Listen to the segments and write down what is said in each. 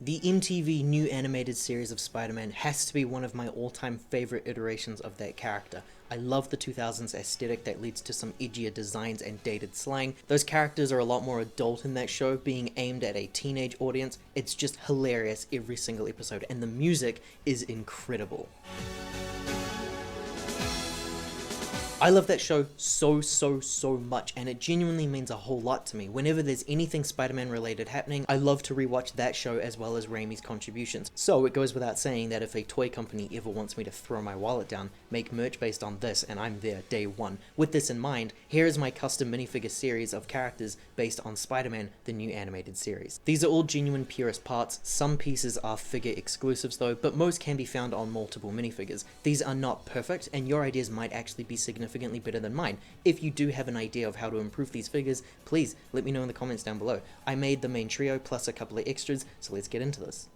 The MTV new animated series of Spider-Man has to be one of my all-time favorite iterations of that character. I love the 2000s aesthetic that leads to some edgier designs and dated slang. Those characters are a lot more adult in that show, being aimed at a teenage audience. It's just hilarious every single episode, and the music is incredible. I love that show so much, and it genuinely means a whole lot to me. Whenever there's anything Spider-Man related happening, I love to rewatch that show as well as Raimi's contributions. So it goes without saying that if a toy company ever wants me to throw my wallet down, make merch based on this, and I'm there day one. With this in mind, here is my custom minifigure series of characters based on Spider-Man, the new animated series. These are all genuine purist parts. Some pieces are figure exclusives though, but most can be found on multiple minifigures. These are not perfect, and your ideas might actually be significantly better than mine. If you do have an idea of how to improve these figures, please let me know in the comments down below. I made the main trio plus a couple of extras, so let's get into this.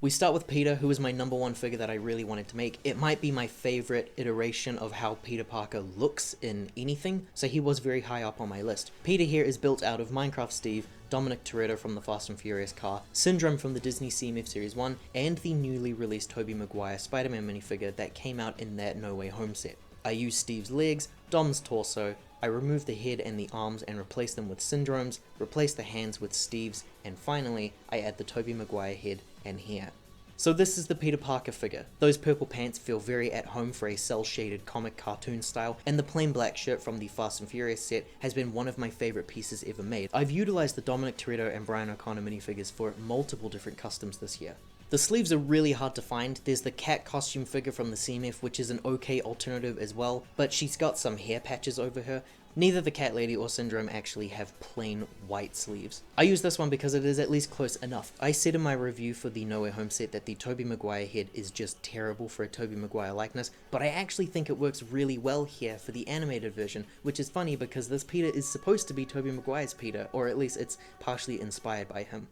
We start with Peter, who is my number one figure that I really wanted to make. It might be my favorite iteration of how Peter Parker looks in anything, so he was very high up on my list. Peter here is built out of Minecraft Steve, Dominic Toretto from the Fast and Furious car, Syndrome from the Disney CMF Series 1, and the newly released Tobey Maguire Spider-Man minifigure that came out in that No Way Home set. I used Steve's legs, Dom's torso, I removed the head and the arms and replaced them with Syndrome's, replaced the hands with Steve's, and finally, I add the Tobey Maguire head and hair. So this is the Peter Parker figure. Those purple pants feel very at home for a cel-shaded comic cartoon style, and the plain black shirt from the Fast and Furious set has been one of my favorite pieces ever made. I've utilized the Dominic Toretto and Brian O'Connor minifigures for multiple different customs this year. The sleeves are really hard to find. There's the cat costume figure from the CMF, which is an okay alternative as well, but she's got some hair patches over her. Neither the Cat Lady or Syndrome actually have plain white sleeves. I use this one because it is at least close enough. I said in my review for the No Way Home set that the Tobey Maguire head is just terrible for a Tobey Maguire likeness, but I actually think it works really well here for the animated version, which is funny because this Peter is supposed to be Tobey Maguire's Peter, or at least it's partially inspired by him.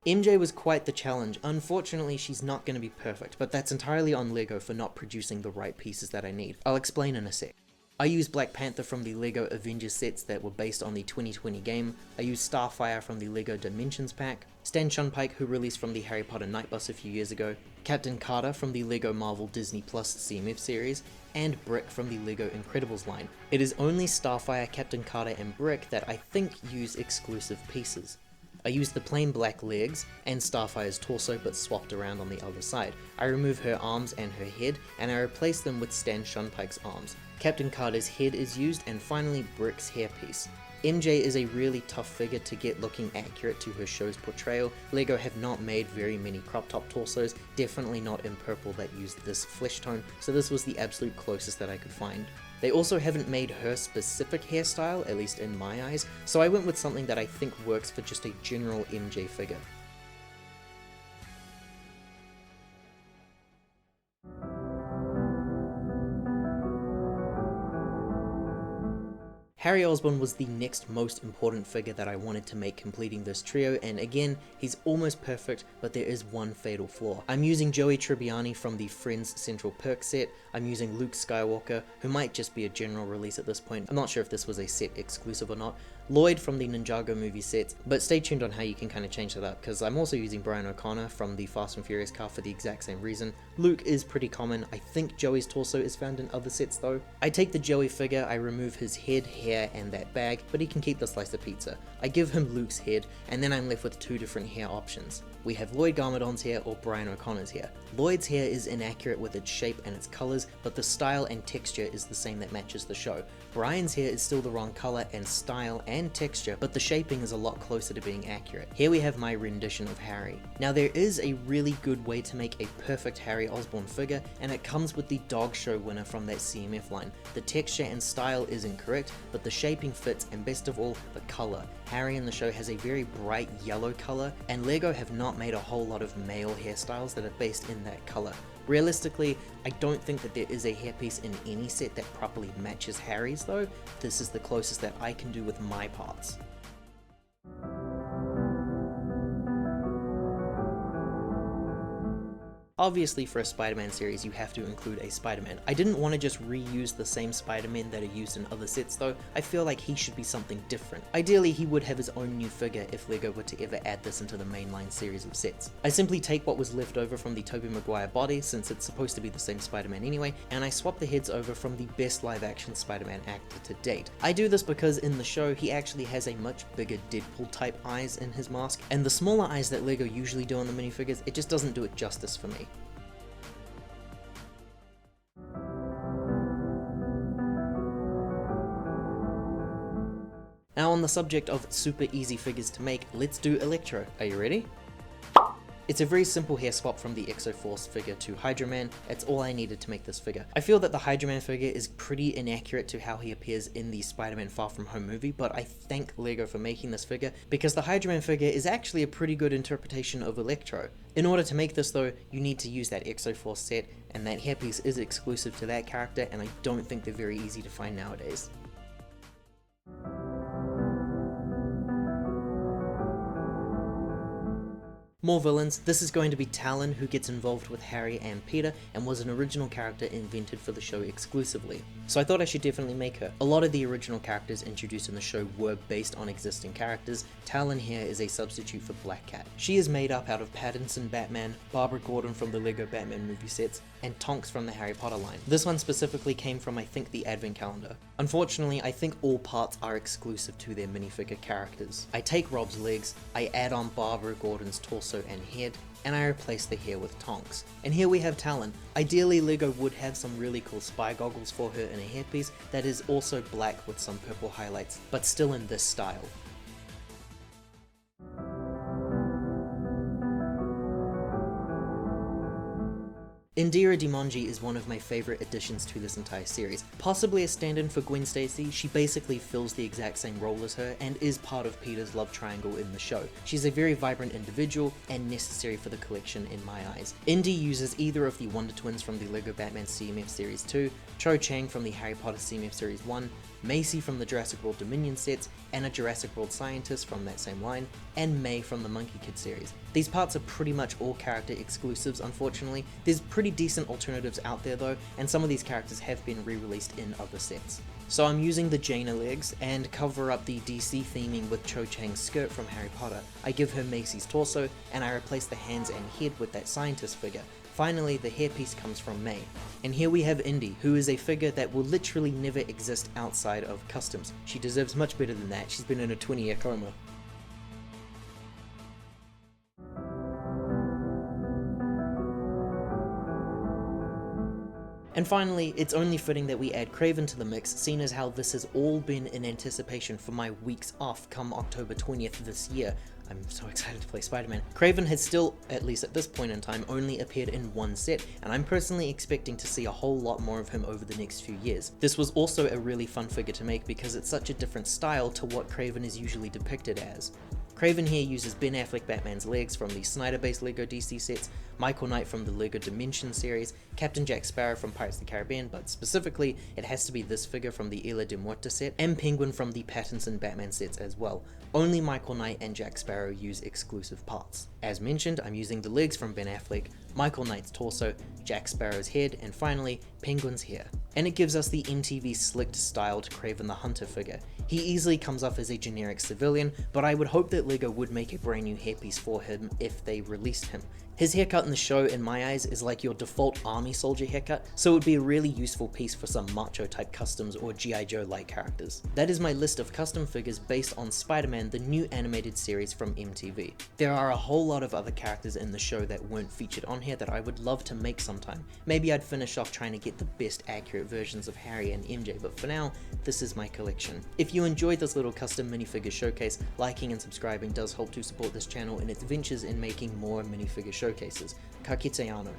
MJ was quite the challenge. Unfortunately, she's not going to be perfect, but that's entirely on LEGO for not producing the right pieces that I need. I'll explain in a sec. I used Black Panther from the LEGO Avengers sets that were based on the 2020 game, I used Starfire from the LEGO Dimensions pack, Stan Shunpike, who released from the Harry Potter Night Bus a few years ago, Captain Carter from the LEGO Marvel Disney Plus CMF series, and Brick from the LEGO Incredibles line. It is only Starfire, Captain Carter, and Brick that I think use exclusive pieces. I used the plain black legs and Starfire's torso but swapped around on the other side. I removed her arms and her head, and I replaced them with Stan Shunpike's arms. Captain Carter's head is used, and finally Brick's hairpiece. MJ is a really tough figure to get looking accurate to her show's portrayal. LEGO have not made very many crop top torsos, definitely not in purple that used this flesh tone, so this was the absolute closest that I could find. They also haven't made her specific hairstyle, at least in my eyes, so I went with something that I think works for just a general MJ figure. Harry Osborn was the next most important figure that I wanted to make completing this trio, and again, he's almost perfect, but there is one fatal flaw. I'm using Joey Tribbiani from the Friends Central Perk set, I'm using Luke Skywalker, who might just be a general release at this point, I'm not sure if this was a set exclusive or not, Lloyd from the Ninjago movie sets, but stay tuned on how you can kind of change that up, because I'm also using Brian O'Connor from the Fast and Furious car for the exact same reason. Luke is pretty common. I think Joey's torso is found in other sets though. I take the Joey figure, I remove his head, hair, and that bag, but he can keep the slice of pizza. I give him Luke's head, and then I'm left with two different hair options. We have Lloyd Garmadon's hair or Brian O'Connor's hair. Lloyd's hair is inaccurate with its shape and its colors, but the style and texture is the same that matches the show. Brian's hair is still the wrong color and style and texture, but the shaping is a lot closer to being accurate. Here we have my rendition of Harry. Now there is a really good way to make a perfect Harry Osborn figure, and it comes with the dog show winner from that CMF line. The texture and style is incorrect, but the shaping fits, and best of all, the color. Harry in the show has a very bright yellow color, and LEGO have not made a whole lot of male hairstyles that are based in that color. Realistically, I don't think that there is a hairpiece in any set that properly matches Harry's though. This is the closest that I can do with my parts. Obviously for a Spider-Man series you have to include a Spider-Man. I didn't want to just reuse the same Spider-Man that are used in other sets though, I feel like he should be something different. Ideally he would have his own new figure if LEGO were to ever add this into the mainline series of sets. I simply take what was left over from the Tobey Maguire body, since it's supposed to be the same Spider-Man anyway, and I swap the heads over from the best live action Spider-Man actor to date. I do this because in the show he actually has a much bigger Deadpool type eyes in his mask, and the smaller eyes that LEGO usually do on the minifigures, it just doesn't do it justice for me. Now on the subject of super easy figures to make, let's do Electro. Are you ready? It's a very simple hair swap from the Exo-Force figure to Hydro Man. It's all I needed to make this figure. I feel that the Hydro Man figure is pretty inaccurate to how he appears in the Spider-Man Far From Home movie, but I thank LEGO for making this figure because the Hydro Man figure is actually a pretty good interpretation of Electro. In order to make this though, you need to use that Exo-Force set, and that hairpiece is exclusive to that character, and I don't think they're very easy to find nowadays. More villains. This is going to be Talon, who gets involved with Harry and Peter and was an original character invented for the show exclusively. So I thought I should definitely make her. A lot of the original characters introduced in the show were based on existing characters. Talon here is a substitute for Black Cat. She is made up out of Pattinson Batman, Barbara Gordon from the LEGO Batman movie sets, and Tonks from the Harry Potter line. This one specifically came from I think the Advent Calendar. Unfortunately, I think all parts are exclusive to their minifigure characters. I take Rob's legs, I add on Barbara Gordon's torso and head, and I replace the hair with Tonks. And here we have Talon. Ideally LEGO would have some really cool spy goggles for her in a hairpiece that is also black with some purple highlights, but still in this style. Indira Daimonji is one of my favourite additions to this entire series. Possibly a stand-in for Gwen Stacy, she basically fills the exact same role as her and is part of Peter's love triangle in the show. She's a very vibrant individual and necessary for the collection in my eyes. Indy uses either of the Wonder Twins from the LEGO Batman CMF Series 2, Cho Chang from the Harry Potter CMF Series 1, Macy from the Jurassic World Dominion sets, and a Jurassic World scientist from that same line, and May from the Monkey Kid series. These parts are pretty much all character exclusives, unfortunately. There's pretty decent alternatives out there though, and some of these characters have been re-released in other sets. So I'm using the Jaina legs and cover up the DC theming with Cho Chang's skirt from Harry Potter. I give her Macy's torso, and I replace the hands and head with that scientist figure. Finally, the hairpiece comes from May. And here we have Indy, who is a figure that will literally never exist outside of customs. She deserves much better than that. She's been in a 20-year coma. And finally, it's only fitting that we add Kraven to the mix, seeing as how this has all been in anticipation for my weeks off come October 20th this year. I'm so excited to play Spider-Man. Kraven has still, at least at this point in time, only appeared in one set, and I'm personally expecting to see a whole lot more of him over the next few years. This was also a really fun figure to make because it's such a different style to what Kraven is usually depicted as. Kraven here uses Ben Affleck Batman's legs from the Snyder-based LEGO DC sets, Michael Knight from the LEGO Dimension series, Captain Jack Sparrow from Pirates of the Caribbean, but specifically it has to be this figure from the Isla de Muerta set, and Penguin from the Pattinson Batman sets as well. Only Michael Knight and Jack Sparrow use exclusive parts. As mentioned, I'm using the legs from Ben Affleck, Michael Knight's torso, Jack Sparrow's head, and finally, Penguin's hair. And it gives us the MTV slicked styled Kraven the Hunter figure. He easily comes off as a generic civilian, but I would hope that LEGO would make a brand new hairpiece for him if they released him. His haircut in the show, in my eyes, is like your default army soldier haircut, so it would be a really useful piece for some macho type customs or G.I. Joe like characters. That is my list of custom figures based on Spider-Man, the new animated series from MTV. There are a whole lot of other characters in the show that weren't featured on here that I would love to make sometime. Maybe I'd finish off trying to get the best accurate versions of Harry and MJ, but for now, this is my collection. If you enjoyed this little custom minifigure showcase, liking and subscribing does help to support this channel in its ventures in making more minifigure showcases. Ka kite anō.